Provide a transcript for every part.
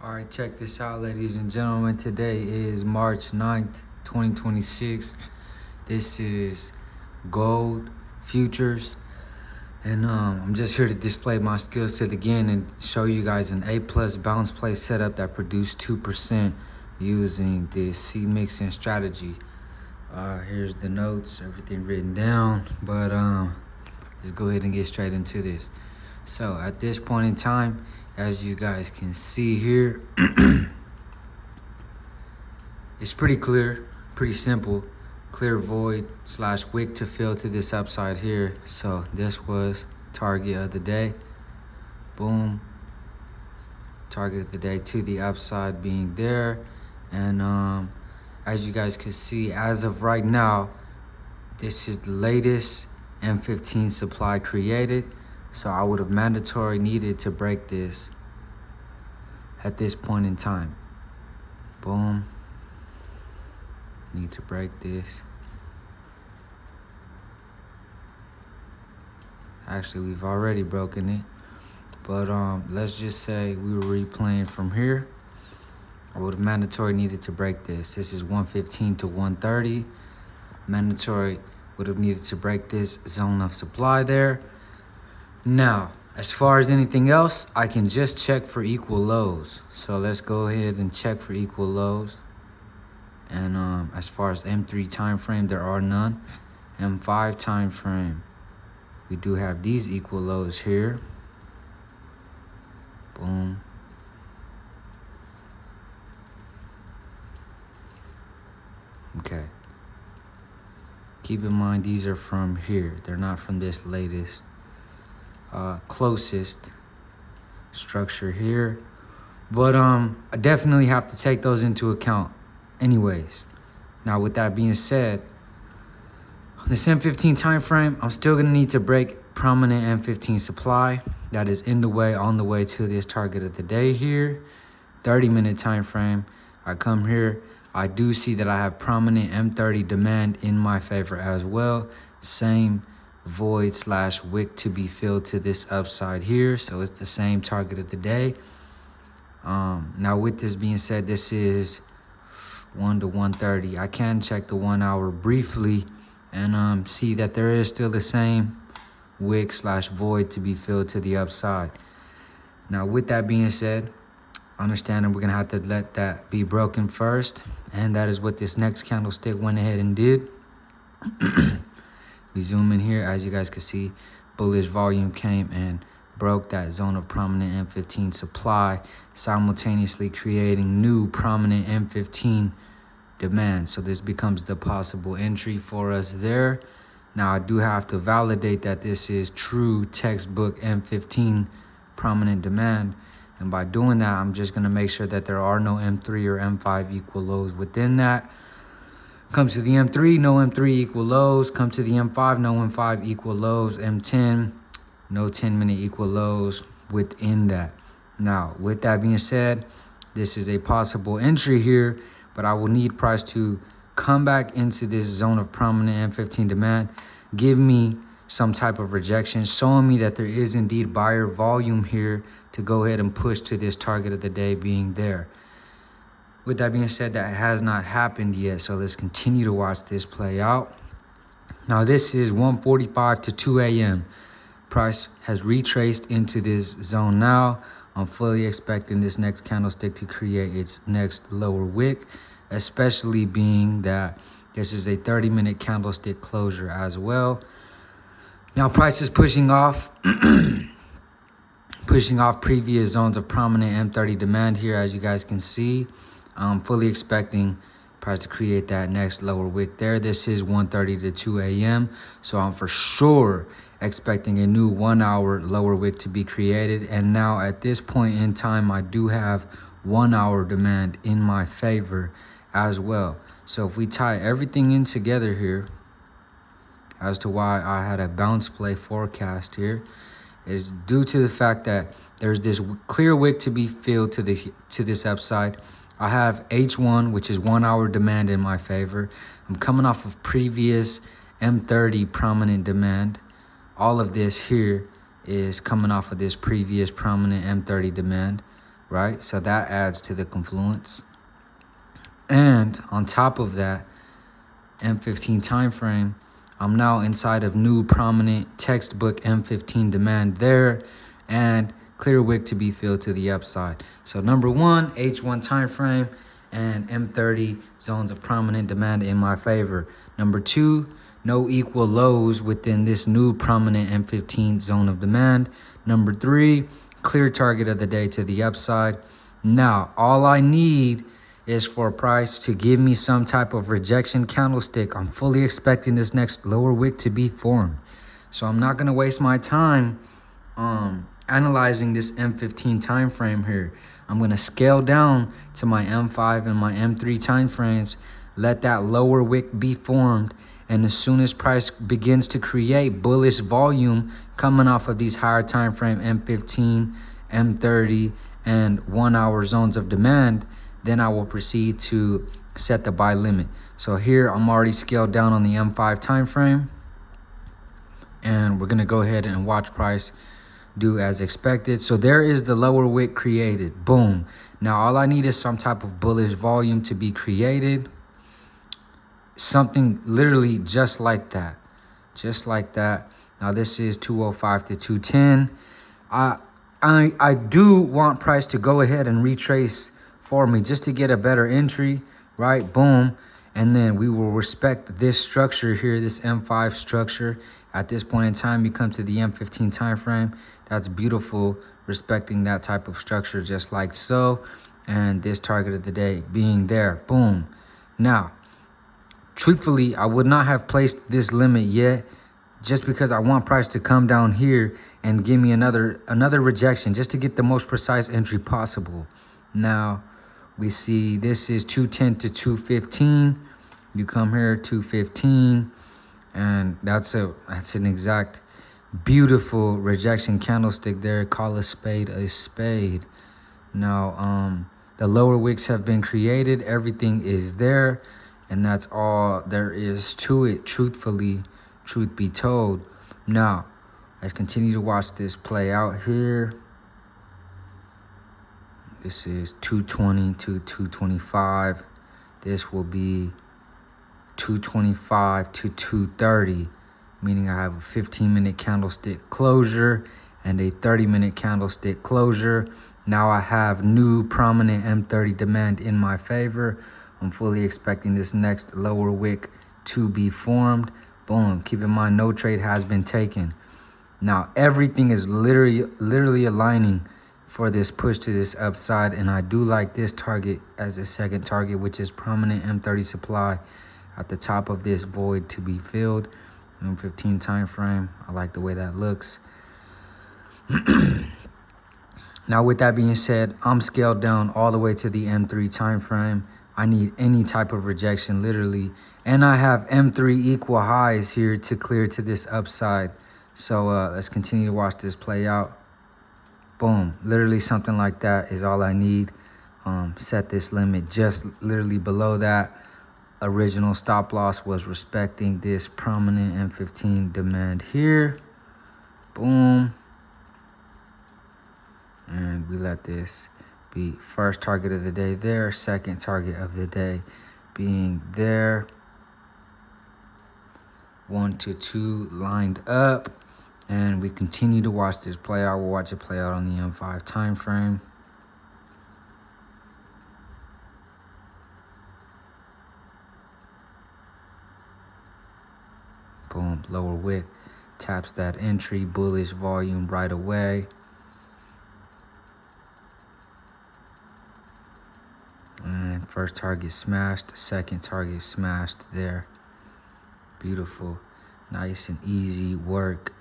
All right, check this out, ladies and gentlemen. Today is March 9th, 2026. This is gold futures. And I'm just here to display my skill set again and show you guys an A+ bounce play setup that produced 2% using the CMIXON strategy. Here's the notes, everything written down. But let's go ahead and get straight into this. So at this point in time, as you guys can see here, it's pretty clear, pretty simple. Clear void / wick to fill to this upside here. So this was target of the day. Boom. Target of the day to the upside being there. And as you guys can see, as of right now, this is the latest M15 supply created. So I would have mandatory needed to break this at this point in time. Boom. Need to break this. Actually, we've already broken it. But let's just say we were replaying from here. I would have mandatory needed to break this. This is 115 to 130. Mandatory would have needed to break this zone of supply there. Now, as far as anything else, I can just check for equal lows. So let's go ahead and check for equal lows. And as far as M3 time frame, there are none. M5 time frame, we do have these equal lows here. Boom. Okay. Keep in mind, these are from here. They're not from this latest closest structure here, but I definitely have to take those into account anyways. Now with that being said, on this M15 time frame, I'm still gonna need to break prominent M15 supply that is in the way, on the way to this target of the day here. 30-minute time frame, I come here, I do see that I have prominent M30 demand in my favor as well. Same void / wick to be filled to this upside here. So it's the same target of the day. Now with this being said, this is 1 to 130. I can check the 1 hour briefly and see that there is still the same wick / void to be filled to the upside. Now with that being said, understanding we're gonna have to let that be broken first, and that is what this next candlestick went ahead and did. We zoom in here, as you guys can see, bullish volume came and broke that zone of prominent M15 supply, simultaneously creating new prominent M15 demand. So this becomes the possible entry for us there. Now I do have to validate that this is true textbook M15 prominent demand. And by doing that, I'm just gonna make sure that there are no M3 or M5 equal lows within that. Comes to the M3, no M3 equal lows. Come to the M5, no M5 equal lows. M10, no 10-minute equal lows within that. Now, with that being said, this is a possible entry here, but I will need price to come back into this zone of prominent M15 demand, give me some type of rejection, showing me that there is indeed buyer volume here to go ahead and push to this target of the day being there. With that being said, that has not happened yet, so let's continue to watch this play out. Now this is 1:45 to 2 a.m. Price has retraced into this zone now. I'm fully expecting this next candlestick to create its next lower wick, especially being that this is a 30-minute candlestick closure as well. Now price is pushing off pushing off previous zones of prominent M30 demand here, as you guys can see. I'm fully expecting price to create that next lower wick there. This is 1:30 to 2 a.m. So I'm for sure expecting a new 1 hour lower wick to be created. And now at this point in time, I do have 1 hour demand in my favor as well. So if we tie everything in together here as to why I had a bounce play forecast here, is due to the fact that there's this clear wick to be filled to this upside. I have H1, which is 1 hour demand in my favor. I'm coming off of previous M30 prominent demand. All of this here is coming off of this previous prominent M30 demand. right? So that adds to the confluence. And on top of that, M15 time frame, I'm now inside of new prominent textbook M15 demand there, and clear wick to be filled to the upside. So number one, H1 time frame and M30 zones of prominent demand in my favor. Number two, no equal lows within this new prominent M15 zone of demand. Number three, clear target of the day to the upside. Now, all I need is for price to give me some type of rejection candlestick. I'm fully expecting this next lower wick to be formed. So I'm not going to waste my time analyzing this M15 time frame here. I'm going to scale down to my M5 and my M3 time frames, let that lower wick be formed, and as soon as price begins to create bullish volume coming off of these higher time frame M15, M30, and 1 hour zones of demand, then I will proceed to set the buy limit. So here I'm already scaled down on the M5 time frame, and we're going to go ahead and watch price do as expected. So there is the lower wick created. Boom. Now all I need is some type of bullish volume to be created. Something literally just like that. Just like that. Now this is 205 to 210. I do want price to go ahead and retrace for me just to get a better entry, right? Boom. And then we will respect this structure here, this M5 structure. At this point in time, you come to the M15 time frame. That's beautiful, respecting that type of structure just like so. And this target of the day being there. Boom. Now, truthfully, I would not have placed this limit yet, just because I want price to come down here and give me another rejection just to get the most precise entry possible. Now, we see this is 210 to 215. You come here 215, and that's an exact beautiful rejection candlestick there. Call a spade a spade. Now, the lower wicks have been created. Everything is there, and that's all there is to it, truthfully, truth be told. Now, let's continue to watch this play out here. This is 220 to 225. This will be 225 to 230, meaning I have a 15-minute candlestick closure and a 30-minute candlestick closure. Now I have new prominent M30 demand in my favor. I'm fully expecting this next lower wick to be formed. Boom. Keep in mind, no trade has been taken. Now everything is literally aligning for this push to this upside, and I do like this target as a second target, which is prominent M30 supply at the top of this void to be filled. M15 time frame, I like the way that looks. Now with that being said, I'm scaled down all the way to the M3 time frame. I need any type of rejection, literally, and I have M3 equal highs here to clear to this upside. So let's continue to watch this play out. Boom, literally something like that is all I need. Set this limit just literally below that. Original stop loss was respecting this prominent M15 demand here. Boom. And we let this be first target of the day there, second target of the day being there. 1 to 2 lined up. And we continue to watch this play out. We'll watch it play out on the M5 time frame. Boom, lower wick taps that entry, bullish volume right away. And first target smashed, second target smashed there. Beautiful, nice and easy work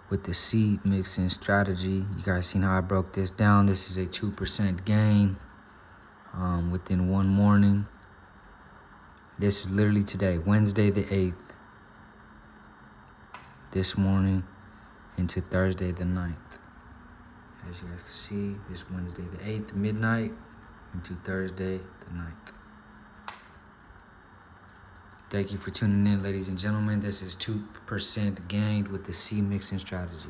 with the CMIXON strategy. You guys seen how I broke this down. This is a 2% gain within one morning. This is literally today, Wednesday the 8th. This morning into Thursday the 9th. As you guys can see, this Wednesday the 8th, midnight, into Thursday the 9th. Thank you for tuning in, ladies and gentlemen. This is 2% gained with the CMIXON strategy.